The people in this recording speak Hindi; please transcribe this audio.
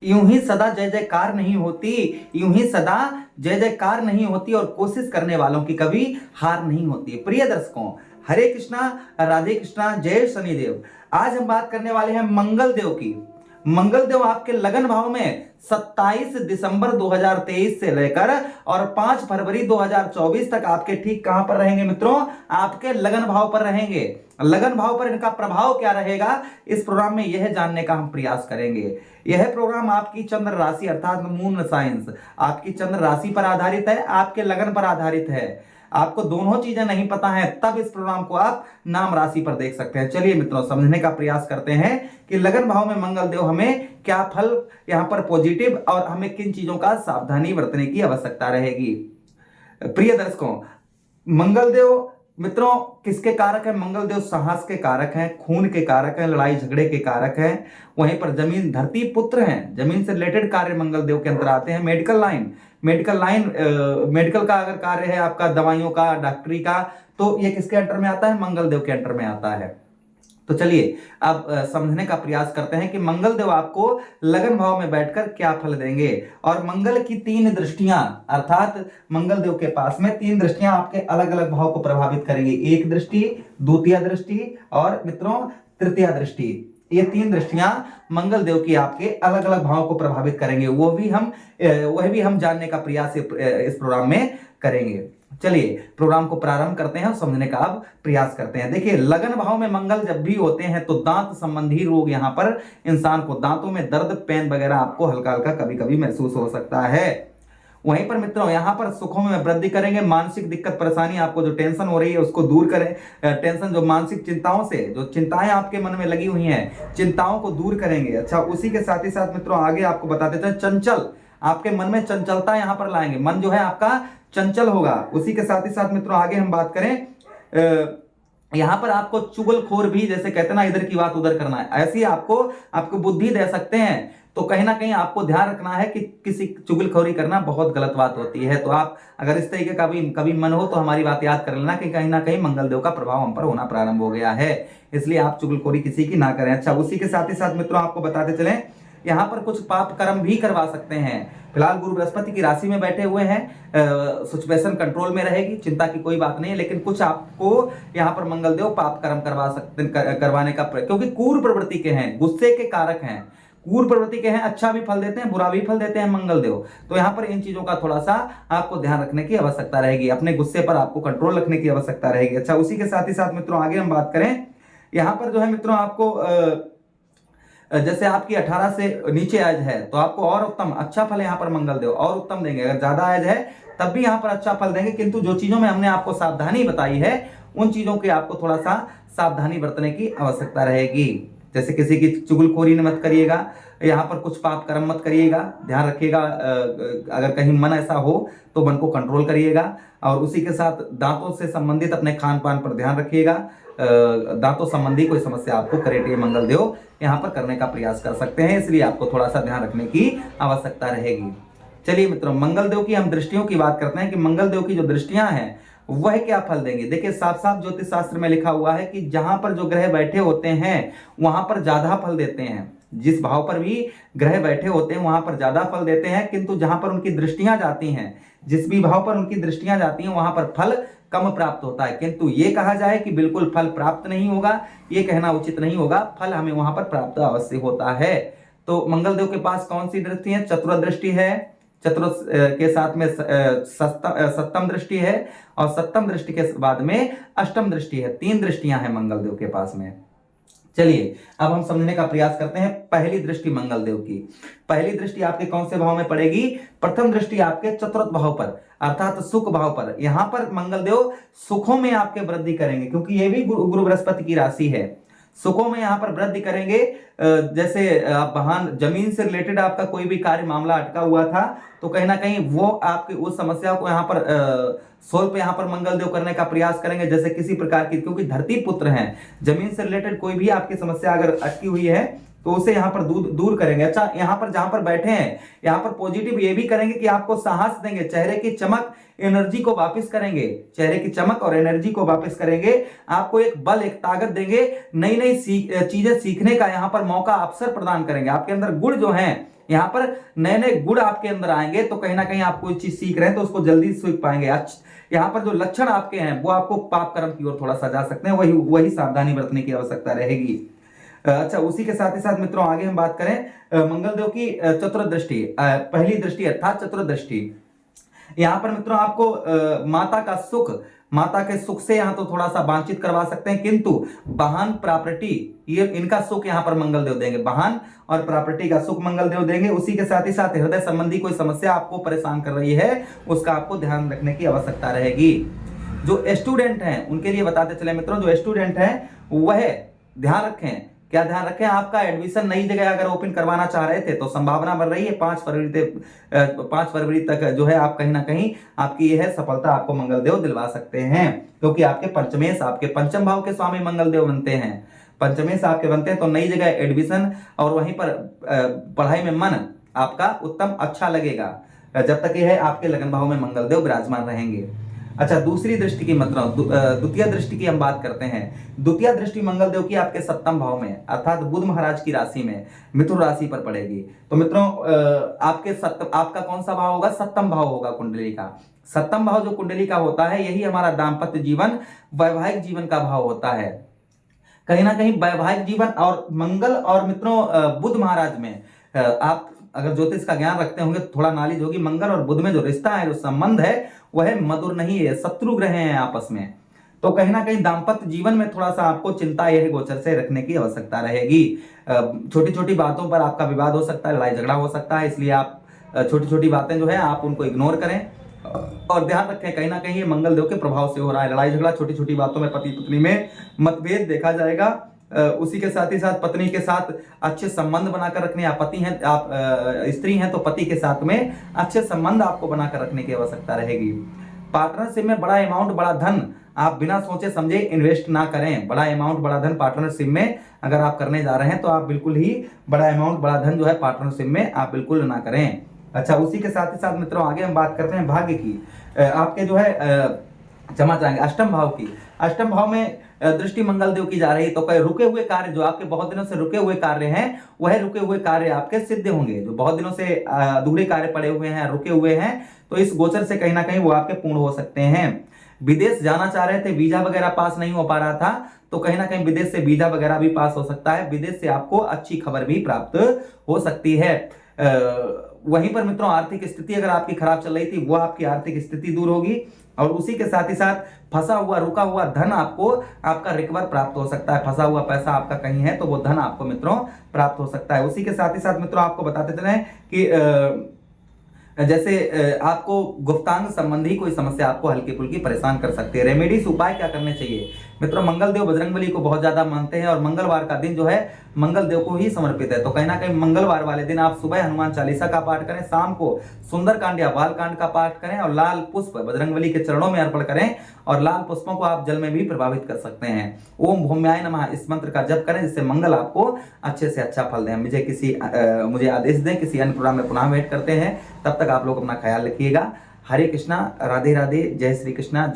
यूं ही सदा जय जयकार नहीं होती, यूं ही सदा जय जयकार नहीं होती और कोशिश करने वालों की कभी हार नहीं होती। प्रिय दर्शकों, हरे कृष्णा, राधे कृष्णा, जय शनिदेव। आज हम बात करने वाले हैं मंगल देव की। मंगल देव आपके लगन भाव में 27 दिसंबर 2023 से लेकर और 5 फरवरी 2024 तक आपके ठीक कहां पर रहेंगे मित्रों? आपके लगन भाव पर रहेंगे। लगन भाव पर इनका प्रभाव क्या रहेगा, इस प्रोग्राम में यह जानने का हम प्रयास करेंगे। यह प्रोग्राम आपकी चंद्र राशि अर्थात मून साइंस आपकी चंद्र राशि पर आधारित है, आपके लगन पर आधारित है। आपको दोनों चीजें नहीं पता है तब इस प्रोग्राम को आप नाम राशि पर देख सकते हैं। चलिए मित्रों, समझने का प्रयास करते हैं कि लगन भाव में मंगल देव हमें क्या फल यहां पर पॉजिटिव और हमें किन चीजों का सावधानी बरतने की आवश्यकता रहेगी। प्रिय दर्शकों, मंगल देव मित्रों किसके कारक है? मंगल देव साहस के कारक हैं, खून के कारक हैं, लड़ाई झगड़े के कारक हैं। वहीं पर जमीन धरती पुत्र हैं, जमीन से रिलेटेड कार्य मंगल देव के अंदर आते हैं। मेडिकल लाइन मेडिकल का अगर कार्य है आपका, दवाइयों का, डॉक्टरी का, तो ये किसके अंडर में आता है? मंगल देव के अंडर में आता है। तो चलिए अब समझने का प्रयास करते हैं कि मंगल देव आपको लगन भाव में बैठकर क्या फल देंगे। और मंगल की 3 दृष्टियां अर्थात मंगल देव के पास में 3 दृष्टियां आपके अलग अलग भाव को प्रभावित करेंगी। एक दृष्टि, द्वितीय दृष्टि और मित्रों तृतीय दृष्टि। ये 3 दृष्टियां मंगल देव की आपके अलग अलग भाव को प्रभावित करेंगे। वह भी हम जानने का प्रयास इस प्रोग्राम में करेंगे। चलिए प्रोग्राम को प्रारंभ करते हैं और समझने का अब प्रयास करते हैं। देखिए, लगन भाव में मंगल जब भी होते हैं तो दांत संबंधी रोग यहां पर इंसान को, दांतों में दर्द, पेन वगैरह आपको हल्का हल्का कभी कभी महसूस हो सकता है। वहीं पर मित्रों यहां पर सुखों में वृद्धि करेंगे। मानसिक दिक्कत परेशानी, आपको जो टेंशन हो रही है उसको दूर करें। टेंशन, जो मानसिक चिंताओं से, जो चिंताएं आपके मन में लगी हुई हैं, चिंताओं को दूर करेंगे। अच्छा, उसी के साथ ही साथ मित्रों आगे आपको बता देते हैं, चंचल, आपके मन में चंचलता यहां पर लाएंगे। मन जो है आपका चंचल होगा। उसी के साथ ही साथ मित्रों आगे हम बात करें, यहां पर आपको चुगलखोर भी, जैसे कहते हैं ना इधर की बात उधर करना है, ऐसी आपको बुद्धि दे सकते हैं। तो कहीं ना कहीं आपको ध्यान रखना है कि किसी चुगलखोरी करना बहुत गलत बात होती है। तो आप अगर इस तरीके का भी कभी मन हो तो हमारी बात याद कर लेना कि कहीं ना कहीं मंगल देव का प्रभाव हम पर होना प्रारंभ हो गया है, इसलिए आप चुगलखोरी किसी की ना करें। अच्छा, उसी के साथ ही साथ मित्रों आपको बताते चलें, यहां पर कुछ पाप कर्म भी करवा सकते हैं। फिलहाल गुरु बृहस्पति की राशि में बैठे हुए हैं, सिचुएशन कंट्रोल में रहेगी, चिंता की कोई बात नहीं है। लेकिन कुछ आपको यहां पर मंगल देव पाप कर्म करवाने का, क्योंकि क्रूर प्रवृत्ति के हैं, गुस्से के कारक हैं, क्रूर प्रवृत्ति के हैं। अच्छा भी फल देते हैं, बुरा भी फल देते हैं मंगल देव। तो यहां पर इन चीजों का थोड़ा सा आपको ध्यान रखने की आवश्यकता रहेगी, अपने गुस्से पर आपको कंट्रोल रखने की आवश्यकता रहेगी। अच्छा, उसी के साथ ही साथ मित्रों आगे हम बात करें, यहां पर जो है मित्रों आपको जैसे आपकी 18 से नीचे एज है तो आपको और उत्तम अच्छा फल यहां पर मंगल देव और उत्तम देंगे। अगर ज्यादा एज है तब भी यहां पर अच्छा फल देंगे, किंतु जो चीजों में हमने आपको सावधानी बताई है उन चीजों की आपको थोड़ा सा सावधानी बरतने की आवश्यकता रहेगी। जैसे किसी की चुगलखोरी मत करिएगा, यहाँ पर कुछ पाप कर्म मत करिएगा, ध्यान रखिएगा। अगर कहीं मन ऐसा हो तो मन को कंट्रोल करिएगा। और उसी के साथ दांतों से संबंधित अपने खान पान पर ध्यान रखिएगा। दांतों संबंधी कोई समस्या आपको करे मंगल देव यहाँ पर करने का प्रयास कर सकते हैं, इसलिए आपको थोड़ा सा ध्यान रखने की आवश्यकता रहेगी। चलिए मित्रों, मंगल देव की हम दृष्टियों की बात करते हैं कि मंगल देव की जो दृष्टियां हैं वह क्या फल देंगे। देखिए, साफ साफ ज्योतिष शास्त्र में लिखा हुआ है कि जहां पर जो ग्रह बैठे होते हैं वहां पर ज्यादा फल देते हैं। जिस भाव पर भी ग्रह बैठे होते हैं वहां पर ज्यादा फल देते हैं, किंतु जहां पर उनकी दृष्टियां जाती हैं, जिस भी भाव पर उनकी दृष्टियां जाती हैं वहां पर फल कम प्राप्त होता है। किंतु ये कहा जाए कि बिल्कुल फल प्राप्त नहीं होगा, ये कहना उचित नहीं होगा। फल हमें वहां पर प्राप्त अवश्य होता है। तो मंगल देव के पास कौन सी दृष्टि है? चतुर्थ दृष्टि है, चतुर्थ के साथ में सप्तम दृष्टि है, और सप्तम दृष्टि के बाद में अष्टम दृष्टि है। 3 दृष्टियां हैं मंगल देव के पास में। चलिए अब हम समझने का प्रयास करते हैं पहली दृष्टि मंगल देव की। पहली दृष्टि आपके कौन से भाव में पड़ेगी? प्रथम दृष्टि आपके चतुर्थ भाव पर अर्थात सुख भाव पर। यहां पर मंगल देव सुखों में आपके वृद्धि करेंगे, क्योंकि ये भी गुरु बृहस्पति की राशि है। सुखों में यहां पर वृद्धि करेंगे। जैसे आप वाहन जमीन से रिलेटेड आपका कोई भी कार्य मामला अटका हुआ था तो कहीं ना कहीं वो आपकी उस समस्या को यहाँ पर सोल्व पे यहाँ पर मंगल देव करने का प्रयास करेंगे। जैसे किसी प्रकार की, क्योंकि धरती पुत्र हैं, जमीन से रिलेटेड कोई भी आपकी समस्या अगर अटकी हुई है तो उसे यहाँ पर दूर करेंगे। अच्छा, यहाँ पर जहां पर बैठे हैं यहाँ पर पॉजिटिव ये भी करेंगे कि आपको साहस देंगे, चेहरे की चमक, एनर्जी को वापस करेंगे, चेहरे की चमक और एनर्जी को वापस करेंगे। आपको एक बल, एक ताकत देंगे, नई नई चीजें सीखने का यहाँ पर मौका, अवसर प्रदान करेंगे। आपके अंदर गुण जो हैं यहाँ पर नए नए गुण आपके अंदर आएंगे, तो कहीं ना कहीं आप कोई चीज सीख रहे हैं तो उसको जल्दी सीख पाएंगे। यहाँ पर जो लक्षण आपके हैं वो आपको पाप कर्म की ओर थोड़ा सा जा सकते हैं, वही वही सावधानी बरतने की आवश्यकता रहेगी। अच्छा, उसी के साथ ही साथ मित्रों आगे हम बात करें मंगलदेव की चतुर्दृष्टि, पहली दृष्टि अर्थात चतुर्दृष्टि। यहाँ पर मित्रों आपको माता का सुख, माता के सुख से यहाँ तो थोड़ा सा वांछित करवा सकते हैं, किंतु वाहन प्रॉपर्टी ये इनका सुख यहाँ पर मंगलदेव देंगे, वाहन और प्रॉपर्टी का सुख मंगलदेव देंगे। उसी के साथ ही साथ हृदय संबंधी कोई समस्या आपको परेशान कर रही है उसका आपको ध्यान रखने की आवश्यकता रहेगी। जो स्टूडेंट हैं उनके लिए बताते चले मित्रों, जो स्टूडेंट हैं वह ध्यान रखें, क्या ध्यान रखें, आपका एडमिशन नई जगह अगर ओपन करवाना चाह रहे थे तो संभावना बढ़ रही है 5 फरवरी तक जो है आप कहीं ना कहीं आपकी यह सफलता आपको मंगलदेव दिलवा सकते हैं, क्योंकि आपके पंचमेश, आपके पंचम भाव के स्वामी मंगलदेव बनते हैं, पंचमेश आपके बनते हैं, तो नई जगह एडमिशन और वहीं पर पढ़ाई में मन आपका उत्तम अच्छा लगेगा जब तक यह आपके लगन भाव में मंगलदेव विराजमान रहेंगे। अच्छा, दूसरी दृष्टि की मतलब द्वितीय दृष्टि की हम बात करते हैं। द्वितीय दृष्टि मंगलदेव की आपके सप्तम भाव में अर्थात बुध महाराज की राशि में मिथुन राशि पर पड़ेगी। तो मित्रों आपका कौन सा भाव होगा? सप्तम भाव होगा कुंडली का। सप्तम भाव जो कुंडली का होता है यही हमारा दाम्पत्य जीवन, वैवाहिक जीवन का भाव होता है। कहीं ना कहीं वैवाहिक जीवन और मंगल और मित्रों बुध महाराज में आप अगर ज्योतिष का ज्ञान रखते होंगे तो थोड़ा नॉलेज होगी। मंगल और बुध में जो रिश्ता है, जो संबंध है, वह मधुर नहीं है, शत्रु ग्रह हैं आपस में। तो कहीं ना कहीं दाम्पत्य जीवन में थोड़ा सा आपको चिंता यह गोचर से रखने की आवश्यकता रहेगी। छोटी छोटी बातों पर आपका विवाद हो सकता है, लड़ाई झगड़ा हो सकता है, इसलिए आप छोटी छोटी बातें जो है आप उनको इग्नोर करें और ध्यान रखें कहीं ना कहीं ये मंगलदेव के प्रभाव से हो रहा है। लड़ाई झगड़ा छोटी छोटी बातों में पति पत्नी में मतभेद देखा जाएगा। उसी के साथ ही साथ पत्नी के साथ अच्छे संबंध बनाकर रखने, आप पति हैं, आप स्त्री हैं तो पति के साथ में अच्छे संबंध आपको बनाकर रखने की आवश्यकता रहेगी। पार्टनरशिप में बड़ा अमाउंट, बड़ा धन आप बिना सोचे समझे इन्वेस्ट ना करें। बड़ा अमाउंट, बड़ा धन पार्टनरशिप में अगर आप करने जा रहे हैं तो आप बिल्कुल ही बड़ा अमाउंट, बड़ा धन जो है पार्टनरशिप में आप बिल्कुल ना करें। अच्छा, उसी के साथ ही साथ मित्रों आगे हम बात करते हैं भाग्य की। आपके जो है क्षमा चाहेंगे अष्टम भाव की। अष्टम भाव में दृष्टि मंगलदेव की जा रही, तो कई रुके हुए कार्य, जो आपके बहुत दिनों से रुके हुए कार्य हैं, वह रुके हुए कार्य आपके सिद्ध होंगे। जो बहुत दिनों से अधूरे कार्य पड़े हुए हैं, रुके हुए हैं, तो इस गोचर से कहीं ना कहीं वो आपके पूर्ण हो सकते हैं। विदेश जाना चाह रहे थे, वीजा वगैरह पास नहीं हो पा रहा था, तो कहीं ना कहीं विदेश से वीजा वगैरह भी पास हो सकता है। विदेश से आपको अच्छी खबर भी प्राप्त हो सकती है। वहीं पर मित्रों आर्थिक स्थिति अगर आपकी खराब चल रही थी, वो आपकी आर्थिक स्थिति दूर होगी और उसी के साथ ही साथ फंसा हुआ, रुका हुआ धन आपको, आपका रिकवर प्राप्त हो सकता है। फंसा हुआ पैसा आपका कहीं है तो वो धन आपको मित्रों प्राप्त हो सकता है। उसी के साथ ही साथ मित्रों आपको बताते चलें कि जैसे आपको गुप्तांग संबंधी कोई समस्या आपको हल्की फुल्की परेशान कर सकती है। रेमेडीज, उपाय क्या करने चाहिए मित्रों? मंगलदेव बजरंगबली को बहुत ज्यादा मानते हैं और मंगलवार का दिन जो है मंगलदेव को ही समर्पित है, तो कहीं ना कहीं मंगलवार वाले दिन आप सुबह हनुमान चालीसा का पाठ करें, शाम को सुंदरकांड या बालकांड का पाठ करें और लाल पुष्प बजरंगबली के चरणों में अर्पण करें और लाल पुष्पों को आप जल में भी प्रभावित कर सकते हैं। ओम भौम्याय नमः इस मंत्र का जप करें, जिससे मंगल आपको अच्छे से अच्छा फल दें। मुझे आदेश दें, किसी अन्य प्रोग्राम में पुनः भेंट करते हैं। तब तक आप लोग अपना ख्याल रखिएगा। हरे कृष्णा, राधे राधे, जय श्री कृष्णा, जय